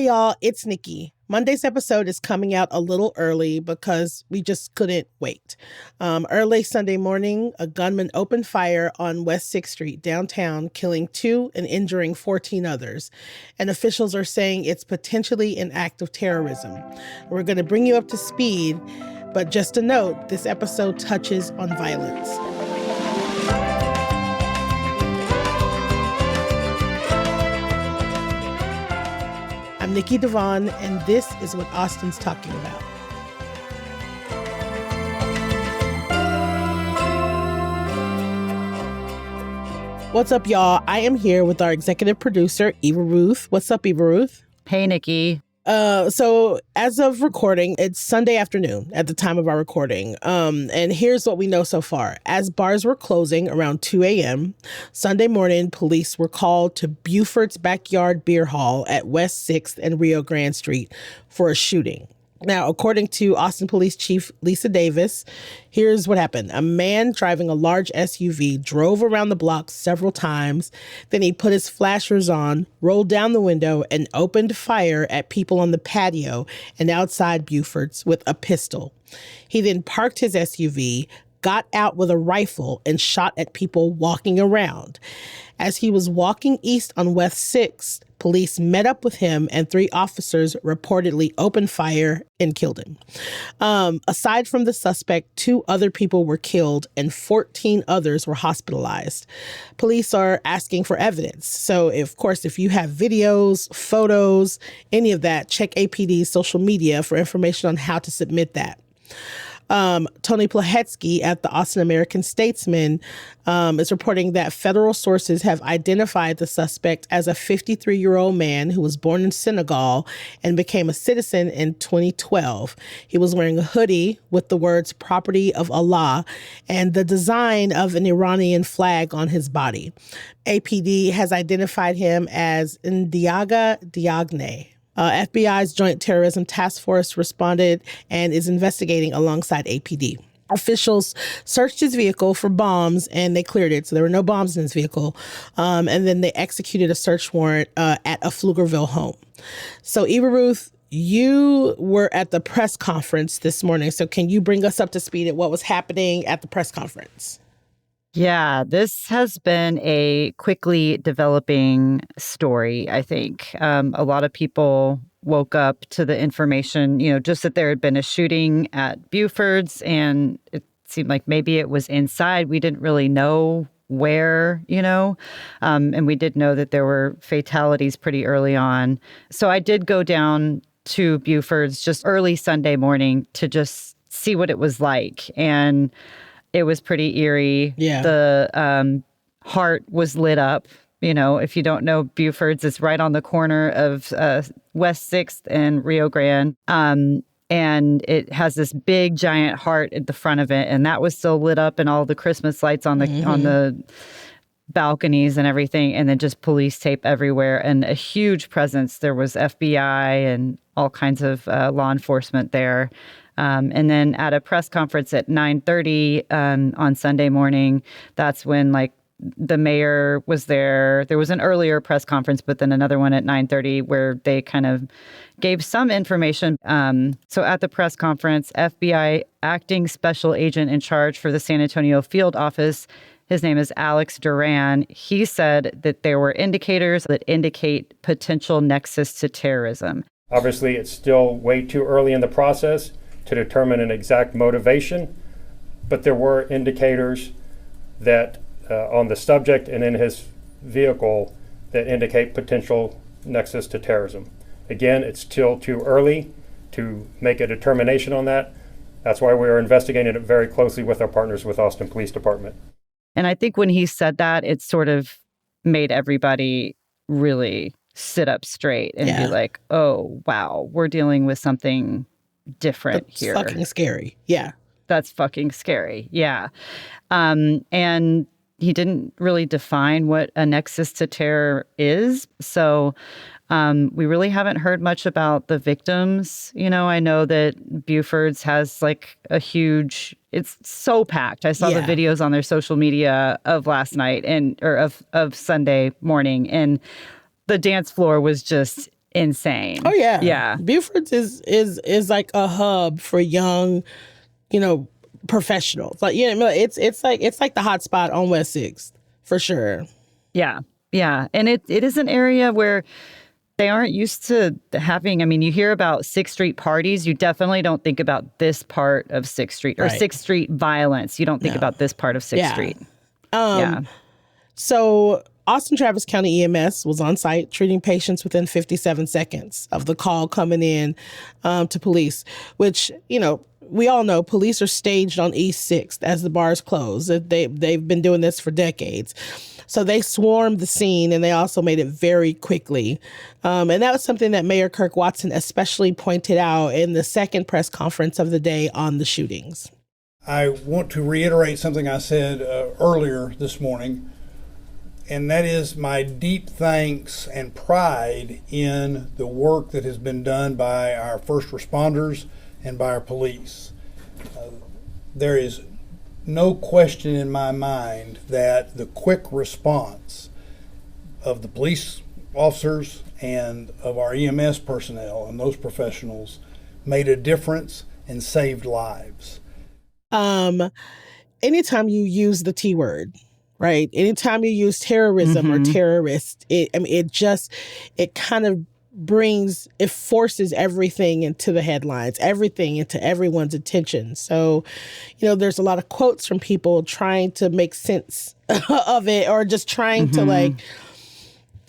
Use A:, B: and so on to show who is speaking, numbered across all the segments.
A: y'all, it's Nikki. Monday's episode is coming out a little early because we just couldn't wait. Early Sunday morning, a gunman opened fire on West 6th Street downtown, killing 2 and injuring 14 others. And officials are saying it's potentially an act of terrorism. We're going to bring you up to speed, but just a note, this episode touches on violence. I'm Nikki Devon, and this is what Austin's talking about. What's up, y'all? I am here with our executive producer, Eva Ruth. What's up, Eva Ruth?
B: Hey, Nikki.
A: So as of recording, it's Sunday afternoon at the time of our recording. And here's what we know so far. As bars were closing around 2 a.m., Sunday morning, police were called to Buford's Backyard Beer Hall at West 6th and Rio Grande Street for a shooting. Now, according to Austin Police Chief Lisa Davis, here's what happened. A man driving a large SUV drove around the block several times. Then he put his flashers on, rolled down the window, and opened fire at people on the patio and outside Buford's with a pistol. He then parked his SUV, got out with a rifle, and shot at people walking around. As he was walking east on West 6th, police met up with him and 3 officers reportedly opened fire and killed him. Aside from the suspect, 2 other people were killed and 14 others were hospitalized. Police are asking for evidence. So, if you have videos, photos, any of that, check APD's social media for information on how to submit that. Tony Plahetsky at the Austin American-Statesman is reporting that federal sources have identified the suspect as a 53-year-old man who was born in Senegal and became a citizen in 2012. He was wearing a hoodie with the words "Property of Allah" and the design of an Iranian flag on his body. APD has identified him as Ndiaga Diagne. FBI's Joint Terrorism Task Force responded and is investigating alongside APD. Officials searched his vehicle for bombs and they cleared it. So there were no bombs in his vehicle. And then they executed a search warrant at a Pflugerville home. So Eva Ruth, you were at the press conference this morning. So can you bring us up to speed at what was happening at the press conference?
B: Yeah, this has been a quickly developing story, I think. A lot of people woke up to the information, just that there had been a shooting at Buford's, and it seemed like maybe it was inside. We didn't really know where, and we did know that there were fatalities pretty early on. So I did go down to Buford's just early Sunday morning to just see what it was like. And it was pretty eerie.
A: Yeah.
B: The heart was lit up. If you don't know, Buford's is right on the corner of West 6th and Rio Grande. And it has this big, giant heart at the front of it. And that was still lit up, and all the Christmas lights on the balconies and everything. And then just police tape everywhere and a huge presence. There was FBI and all kinds of law enforcement there. And then at a press conference at 9:30 on Sunday morning, that's when the mayor was there. There was an earlier press conference, but then another one at 9:30 where they kind of gave some information. So at the press conference, FBI acting special agent in charge for the San Antonio field office, his name is Alex Duran. He said that there were indicators that indicate potential nexus to terrorism.
C: Obviously, it's still way too early in the process to determine an exact motivation, but there were indicators that on the subject and in his vehicle that indicate potential nexus to terrorism. Again, it's still too early to make a determination on that. That's why we are investigating it very closely with our partners with Austin Police Department.
B: And I think when he said that, it sort of made everybody really sit up straight and be like, oh, wow, we're dealing with something different here.
A: That's fucking scary. Yeah.
B: That's fucking scary. Yeah. And he didn't really define what a nexus to terror is. So we really haven't heard much about the victims. I know that Buford's has a huge, it's so packed. I saw the videos on their social media of last night of Sunday morning, and the dance floor was just insane.
A: Oh yeah.
B: Yeah.
A: Buford's is like a hub for young, professionals. Like, it's like the hot spot on West 6th for sure.
B: Yeah. Yeah. And it is an area where they aren't used to having, I mean, you hear about 6th Street parties. You definitely don't think about this part of 6th Street or
A: Right.
B: 6th Street violence. You don't think about this part of 6th Street. Yeah.
A: So Austin Travis County EMS was on site treating patients within 57 seconds of the call coming in to police, which, we all know police are staged on East 6th as the bars close. They've been doing this for decades. So they swarmed the scene, and they also made it very quickly. And that was something that Mayor Kirk Watson especially pointed out in the second press conference of the day on the shootings.
D: I want to reiterate something I said earlier this morning, and that is my deep thanks and pride in the work that has been done by our first responders and by our police. There is no question in my mind that the quick response of the police officers and of our EMS personnel and those professionals made a difference and saved lives.
A: Anytime you use the T word, right? Anytime you use terrorism or terrorist, it forces everything into the headlines, everything into everyone's attention. So, there's a lot of quotes from people trying to make sense of it, or just trying to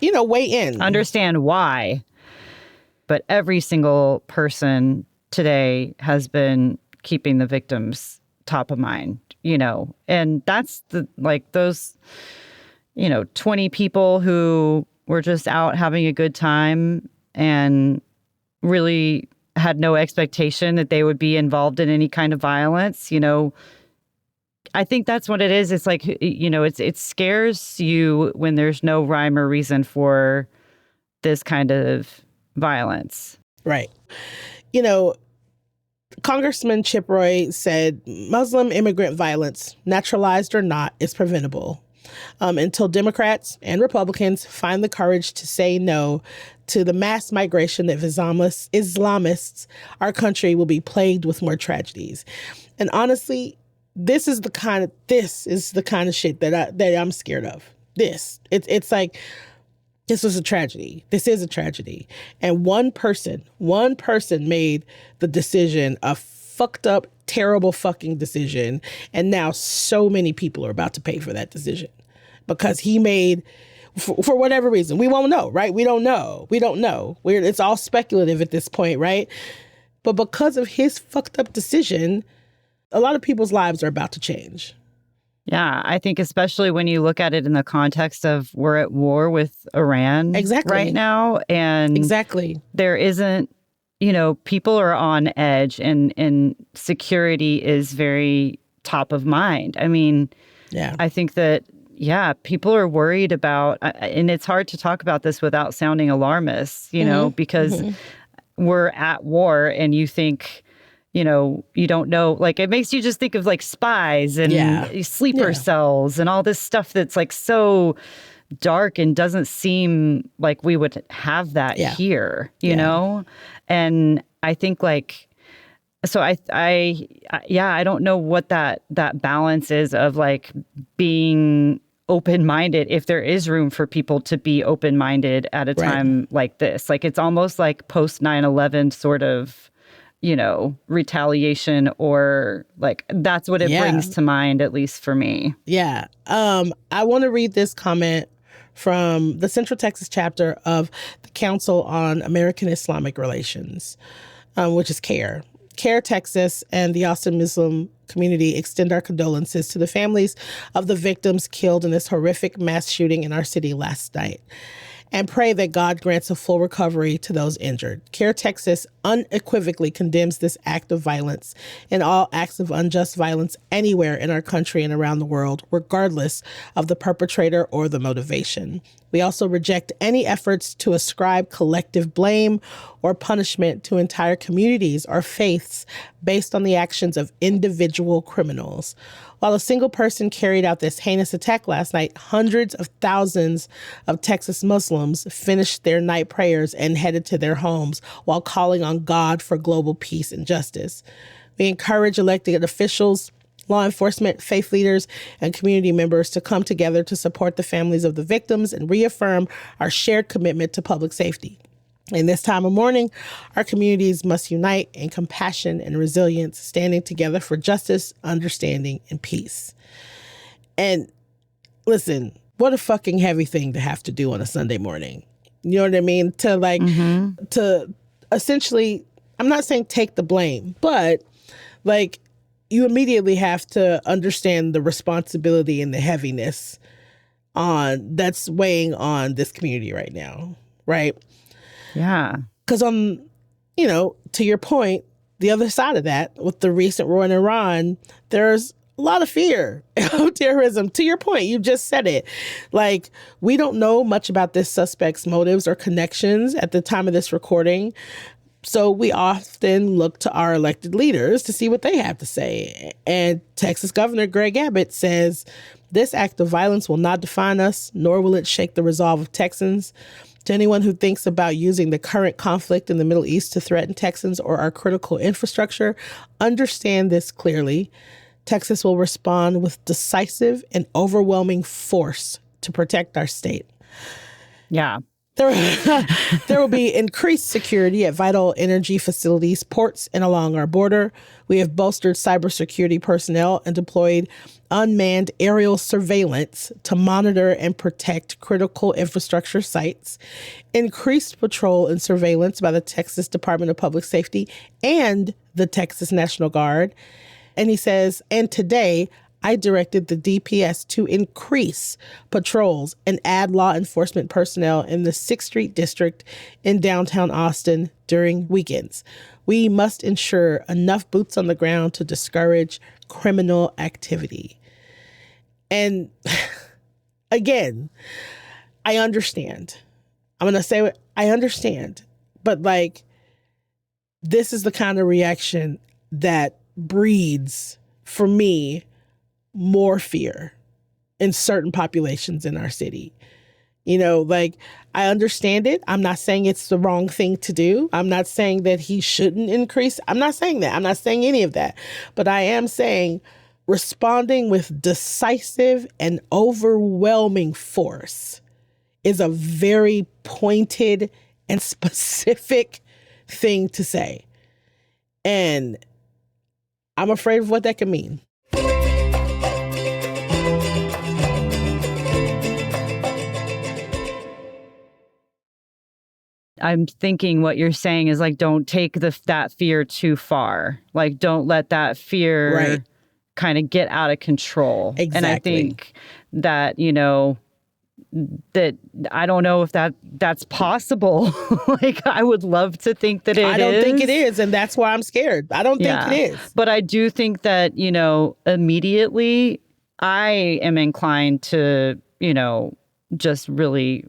A: weigh in.
B: Understand why. But every single person today has been keeping the victims top of mind, and that's those, 20 people who were just out having a good time and really had no expectation that they would be involved in any kind of violence. I think that's what it is. It's like, it scares you when there's no rhyme or reason for this kind of violence.
A: Right. Congressman Chip Roy said Muslim immigrant violence, naturalized or not, is preventable. Until Democrats and Republicans find the courage to say no to the mass migration of Islamists, our country will be plagued with more tragedies. And honestly, this is the kind of shit that I'm scared of. It's like, this was a tragedy. This is a tragedy. And one person made the decision, a fucked up, terrible fucking decision. And now so many people are about to pay for that decision because he made, for whatever reason, we won't know, right? We don't know. It's all speculative at this point, right? But because of his fucked up decision, a lot of people's lives are about to change.
B: Yeah, I think especially when you look at it in the context of we're at war with Iran right now. And there isn't, people are on edge and security is very top of mind. I mean, I think that, people are worried about, and it's hard to talk about this without sounding alarmist, because we're at war and you think, you don't know, it makes you just think of spies and sleeper cells and all this stuff that's so dark and doesn't seem like we would have that here, you know? And I think so I don't know what that balance is of being open-minded, if there is room for people to be open-minded at a time like this. It's almost like post 9/11 sort of, retaliation, or that's what it brings to mind, at least for me. Yeah.
A: I want to read this comment from the Central Texas chapter of the Council on American Islamic Relations, which is CARE. CARE Texas and the Austin Muslim community extend our condolences to the families of the victims killed in this horrific mass shooting in our city last night, and pray that God grants a full recovery to those injured. CARE Texas unequivocally condemns this act of violence and all acts of unjust violence anywhere in our country and around the world, regardless of the perpetrator or the motivation. We also reject any efforts to ascribe collective blame or punishment to entire communities or faiths based on the actions of individual criminals. While a single person carried out this heinous attack last night, hundreds of thousands of Texas Muslims finished their night prayers and headed to their homes while calling on God for global peace and justice. We encourage elected officials, law enforcement, faith leaders, and community members to come together to support the families of the victims and reaffirm our shared commitment to public safety. In this time of mourning, our communities must unite in compassion and resilience, standing together for justice, understanding, and peace. And listen, what a fucking heavy thing to have to do on a Sunday morning. You know what I mean? To essentially, I'm not saying take the blame, but like, you immediately have to understand the responsibility and the heaviness that's weighing on this community right now, right?
B: Yeah.
A: Because to your point, the other side of that, with the recent war in Iran, there's a lot of fear of terrorism. To your point, you just said it. Like, we don't know much about this suspect's motives or connections at the time of this recording. So we often look to our elected leaders to see what they have to say. And Texas Governor Greg Abbott says, "This act of violence will not define us, nor will it shake the resolve of Texans. To anyone who thinks about using the current conflict in the Middle East to threaten Texans or our critical infrastructure, understand this clearly. Texas will respond with decisive and overwhelming force to protect our state."
B: Yeah.
A: There will be increased security at vital energy facilities, ports, and along our border. We have bolstered cybersecurity personnel and deployed unmanned aerial surveillance to monitor and protect critical infrastructure sites, increased patrol and surveillance by the Texas Department of Public Safety and the Texas National Guard. And he says, and today, I directed the DPS to increase patrols and add law enforcement personnel in the 6th Street District in downtown Austin during weekends. We must ensure enough boots on the ground to discourage criminal activity. And again, I understand. I'm going to say I understand. But like, this is the kind of reaction that breeds, for me, more fear in certain populations in our city. I understand it. I'm not saying it's the wrong thing to do. I'm not saying that he shouldn't increase. I'm not saying that. I'm not saying any of that. But I am saying responding with decisive and overwhelming force is a very pointed and specific thing to say. And I'm afraid of what that can mean.
B: I'm thinking what you're saying is like, don't take that fear too far. Like, don't let that fear kind of get out of control.
A: Exactly.
B: And I think that, that I don't know if that's possible. Like, I would love to think that it is.
A: I don't think it is. And that's why I'm scared. I don't think it is.
B: But I do think that, immediately I am inclined to, just really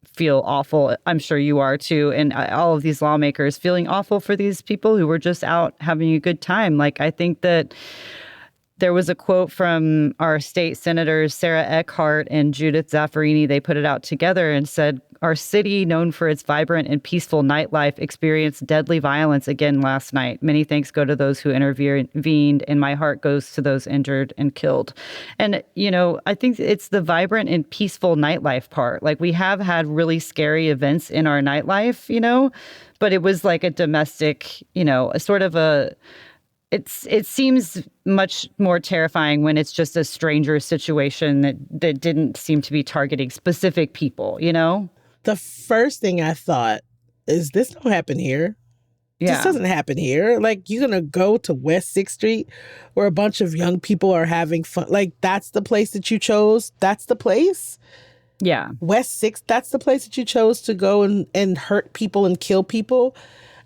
B: feel awful. I'm sure you are too. And all of these lawmakers feeling awful for these people who were just out having a good time. Like, I think that there was a quote from our state senators, Sarah Eckhart and Judith Zaffirini. They put it out together and said, "Our city, known for its vibrant and peaceful nightlife, experienced deadly violence again last night. Many thanks go to those who intervened, and my heart goes to those injured and killed." And, I think it's the vibrant and peaceful nightlife part. Like, we have had really scary events in our nightlife, but it was like a domestic, a sort of a... It seems much more terrifying when it's just a stranger situation that didn't seem to be targeting specific people,
A: The first thing I thought is, this don't happen here.
B: Yeah.
A: This doesn't happen here. Like, you're going to go to West 6th Street where a bunch of young people are having fun. Like, that's the place that you chose? That's the place?
B: Yeah.
A: West 6th, that's the place that you chose to go and hurt people and kill people?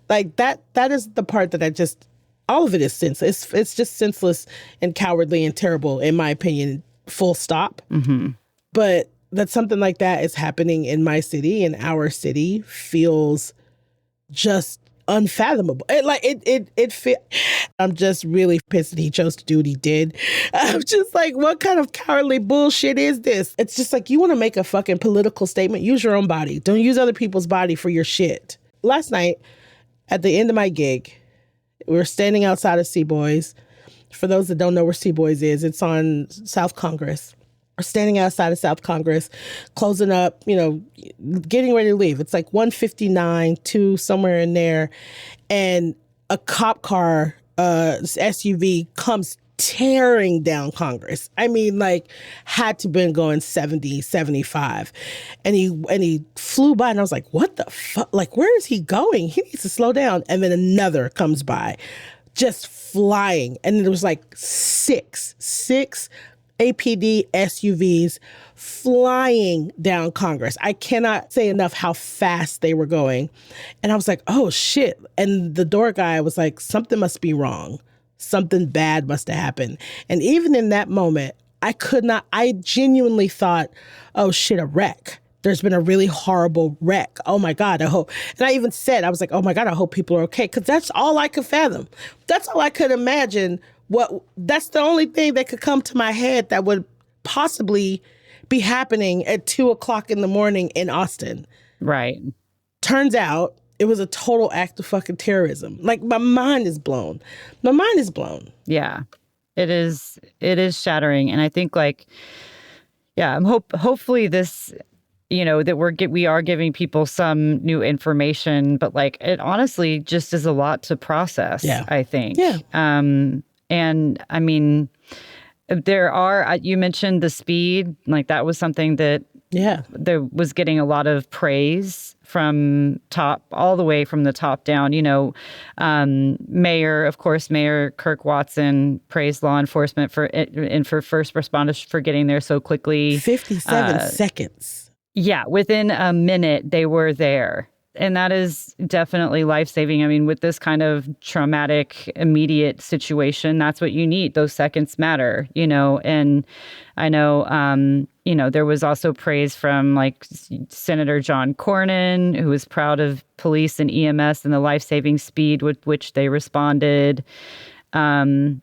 A: Like, that is the part that all of it is senseless. It's just senseless and cowardly and terrible, in my opinion, full stop.
B: Mm-hmm.
A: But that something like that is happening in my city, in our city, feels just unfathomable. I'm just really pissed that he chose to do what he did. I'm just like, what kind of cowardly bullshit is this? It's just like, you want to make a fucking political statement? Use your own body. Don't use other people's body for your shit. Last night, at the end of my gig, we were standing outside of Seaboys. For those that don't know where Seaboys is, it's on South Congress. We're standing outside of South Congress, closing up, getting ready to leave. It's like 1:59, 2, somewhere in there. And a cop car, SUV, comes tearing down Congress. I mean, like, had to been going 70, 75. And he flew by, and I was like, what the fuck? Like, where is he going? He needs to slow down. And then another comes by, just flying. And there was like six APD SUVs flying down Congress. I cannot say enough how fast they were going. And I was like, oh shit. And the door guy was like, something must be wrong. Something bad must have happened. And even in that moment, I genuinely thought, oh shit, a wreck. There's been a really horrible wreck. Oh my God, I hope. And I even said, I was like, oh my God, I hope people are okay. Because that's all I could fathom. That's all I could imagine. That's the only thing that could come to my head that would possibly be happening at 2:00 in the morning in Austin.
B: Right.
A: Turns out it was a total act of fucking terrorism. Like, my mind is blown. My mind is blown.
B: Yeah, it is shattering. And I think, like, yeah, hopefully this, that we are giving people some new information, but like, it honestly just is a lot to process.
A: Yeah.
B: I think.
A: Yeah.
B: And I mean, you mentioned the speed, like that was something that there was getting a lot of praise from all the way from the top down. Mayor Kirk Watson praised law enforcement for first responders for getting there so quickly.
A: 57 seconds.
B: Yeah, within a minute they were there. And that is definitely life-saving. I mean, with this kind of traumatic, immediate situation, that's what you need. Those seconds matter, And I know, there was also praise from, like, Senator John Cornyn, who was proud of police and EMS and the life-saving speed with which they responded. And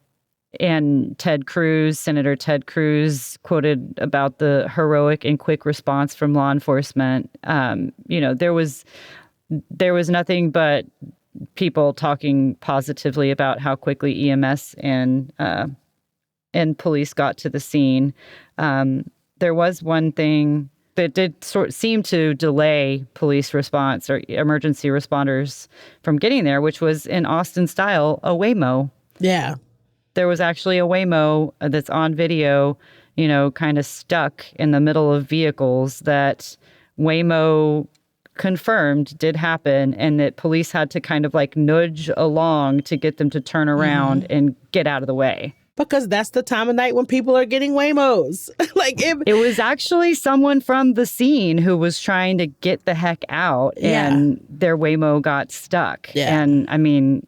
B: Senator Ted Cruz quoted about the heroic and quick response from law enforcement. There was nothing but people talking positively about how quickly EMS and police got to the scene. There was one thing that did seem to delay police response or emergency responders from getting there, which was, in Austin style, a Waymo.
A: Yeah.
B: There was actually a Waymo that's on video, kind of stuck in the middle of vehicles that Waymo confirmed did happen, and that police had to kind of like nudge along to get them to turn around and get out of the way.
A: Because that's the time of night when people are getting Waymos. It
B: was actually someone from the scene who was trying to get the heck out, and their Waymo got stuck.
A: Yeah.
B: And I mean,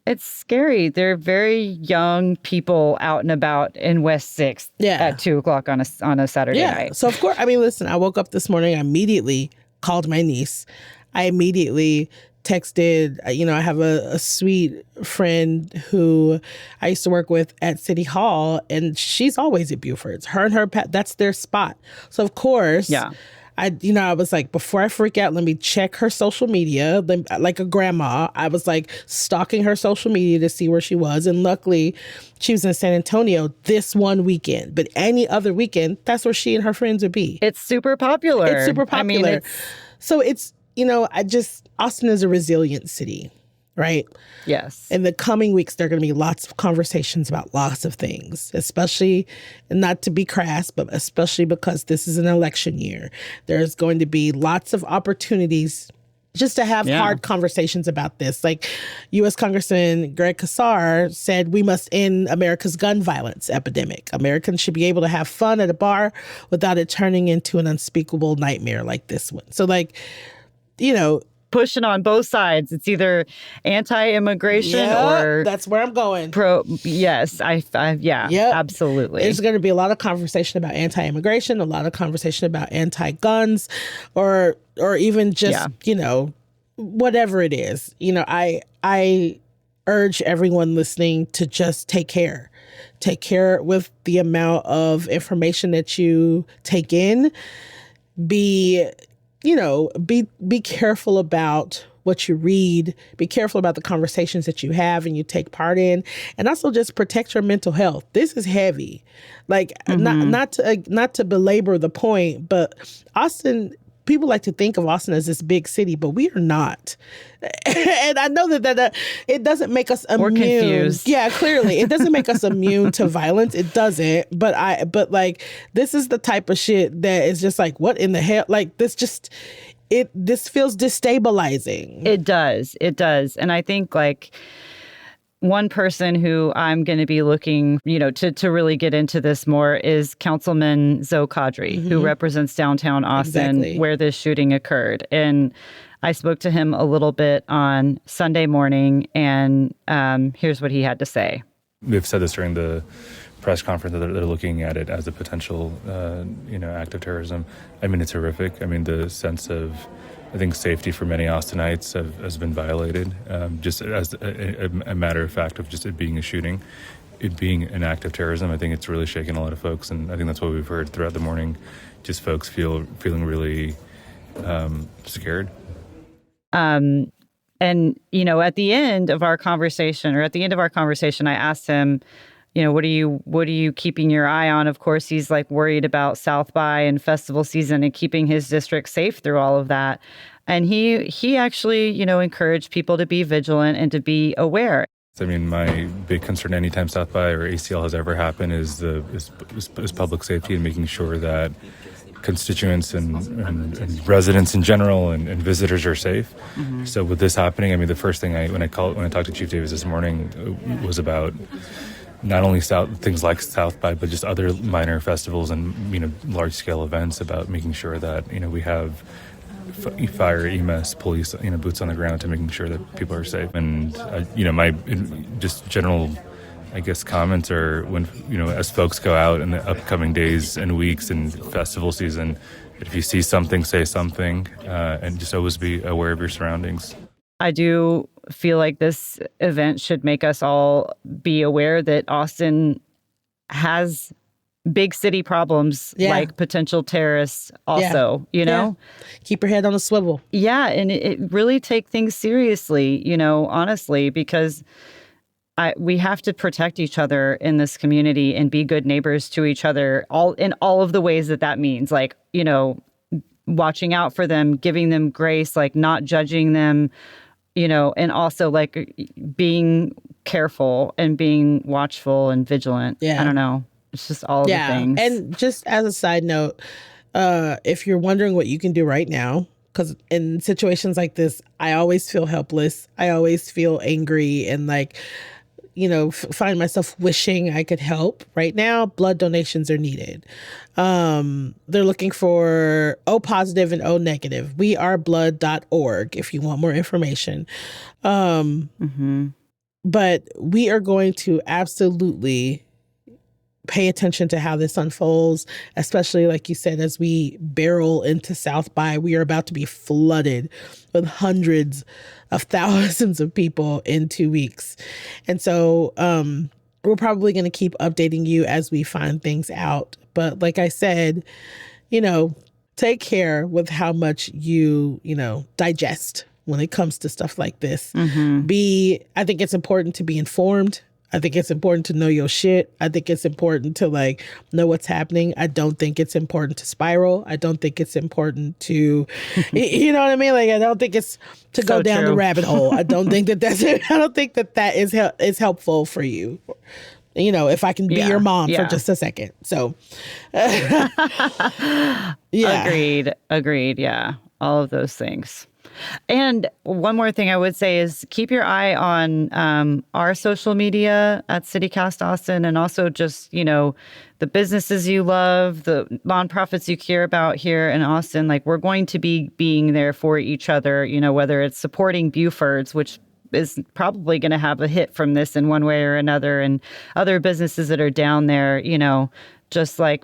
B: it's scary. They're very young people out and about in West 6th at 2:00 on a Saturday night.
A: So, of course, I mean, listen, I woke up this morning, I immediately called my niece. I immediately texted, I have a sweet friend who I used to work with at City Hall, and she's always at Buford's. Her and her pet, that's their spot. So, of course, I was like, before I freak out, let me check her social media. Like a grandma, I was like stalking her social media to see where she was. And luckily, she was in San Antonio this one weekend. But any other weekend, that's where she and her friends would be.
B: It's super popular.
A: I mean, so it's, Austin is a resilient city, right?
B: Yes.
A: In the coming weeks, there are going to be lots of conversations about lots of things, especially, and not to be crass, but especially because this is an election year. There's going to be lots of opportunities just to have hard conversations about this. Like U.S. Congressman Greg Casar said, we must end America's gun violence epidemic. Americans should be able to have fun at a bar without it turning into an unspeakable nightmare like this one. So
B: pushing on both sides. It's either anti-immigration or
A: that's where I'm going.
B: Yes, absolutely.
A: There's going to be a lot of conversation about anti-immigration, a lot of conversation about anti-guns, or even just whatever it is, I urge everyone listening to just take care. Take care with the amount of information that you take in. Be careful about what you read. Be careful about the conversations that you have and you take part in, and also just protect your mental health. This is heavy. Like, not to belabor the point, but Austin, people like to think of Austin as this big city, but we are not. And I know that it doesn't make us immune.
B: We're confused.
A: Yeah, clearly. It doesn't make us immune to violence. It doesn't. But like, this is the type of shit that is just like, what in the hell? Like, this feels destabilizing.
B: It does. And I think, like, one person who I'm going to be looking, to really get into this more is Councilman Zoe Kadri, who represents downtown Austin, where this shooting occurred. And I spoke to him a little bit on Sunday morning, and here's what he had to say.
E: They've said this during the press conference that they're looking at it as a potential, act of terrorism. I mean, it's horrific. I mean, the sense of, I think, safety for many Austinites has been violated, just as a matter of fact of just it being a shooting, it being an act of terrorism. I think it's really shaken a lot of folks, and I think that's what we've heard throughout the morning, just folks feeling really scared.
B: And, at the end of our conversation, I asked him, what are you keeping your eye on? Of course, he's like worried about South by and festival season and keeping his district safe through all of that. And he actually, encouraged people to be vigilant and to be aware.
E: I mean, my big concern anytime South by or ACL has ever happened is public safety and making sure that constituents and residents in general and visitors are safe. Mm-hmm. So with this happening, I mean, the first thing when I talked to Chief Davis this morning was about not only things like South by, but just other minor festivals and large scale events, about making sure that we have fire, EMS, police, boots on the ground to making sure that people are safe. And my just general, I guess, comments are when as folks go out in the upcoming days and weeks and festival season, if you see something, say something, and just always be aware of your surroundings.
B: I do feel like this event should make us all be aware that Austin has big city problems, like potential terrorists also,
A: Keep your head on a swivel.
B: Yeah, and it really take things seriously, honestly, because we have to protect each other in this community and be good neighbors to each other, all of the ways that means, like, watching out for them, giving them grace, like not judging them, and also like being careful and being watchful and vigilant. Yeah. I don't know. It's just all of the things.
A: And just as a side note, if you're wondering what you can do right now, because in situations like this, I always feel helpless. I always feel angry and like, find myself wishing I could help. Right now, blood donations are needed. They're looking for O positive and O negative. weareblood.org if you want more information. But we are going to absolutely pay attention to how this unfolds, especially, like you said, as we barrel into South by. We are about to be flooded with hundreds of thousands of people in 2 weeks. And so we're probably going to keep updating you as we find things out. But like I said, take care with how much you digest when it comes to stuff like this. I think it's important to be informed. I think it's important to know your shit. I think it's important to like know what's happening. I don't think it's important to spiral. I don't think it's important to, you know what I mean? Like, I don't think it's to go down the rabbit hole. I don't think that is helpful for you. If I can be your mom for just a second. So, Agreed.
B: Yeah. All of those things. And one more thing I would say is keep your eye on our social media at CityCast Austin, and also just, the businesses you love, the nonprofits you care about here in Austin. Like, we're going to be being there for each other, whether it's supporting Buford's, which is probably going to have a hit from this in one way or another, and other businesses that are down there, just like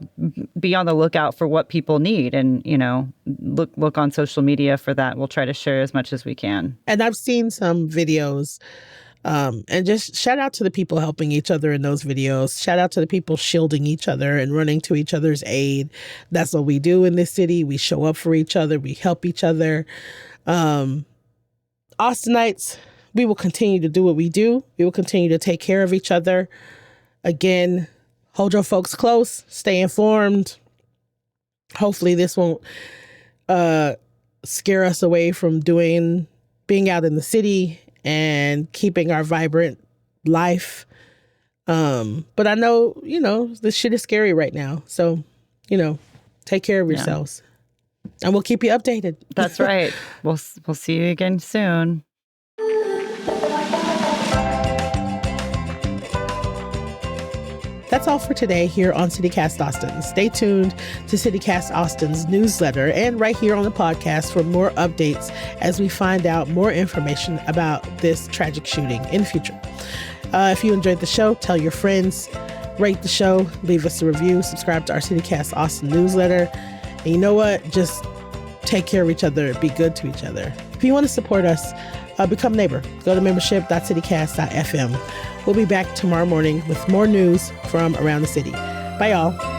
B: be on the lookout for what people need, and look on social media for that. We'll try to share as much as we can.
A: And I've seen some videos, and just shout out to the people helping each other in those videos. Shout out to the people shielding each other and running to each other's aid. That's what we do in this city. We show up for each other. We help each other. Austinites, we will continue to do what we do. We will continue to take care of each other. Again, hold your folks close. Stay informed. Hopefully this won't scare us away from being out in the city and keeping our vibrant life. But I know, this shit is scary right now. So, take care of yourselves. And we'll keep you updated.
B: That's right. We'll see you again soon.
A: That's all for today here on CityCast Austin. Stay tuned to CityCast Austin's newsletter and right here on the podcast for more updates as we find out more information about this tragic shooting in the future. If you enjoyed the show, tell your friends, rate the show, leave us a review, subscribe to our CityCast Austin newsletter. And you know what? Just take care of each other. Be good to each other. If you want to support us, become a neighbor. Go to membership.citycast.fm. We'll be back tomorrow morning with more news from around the city. Bye, y'all.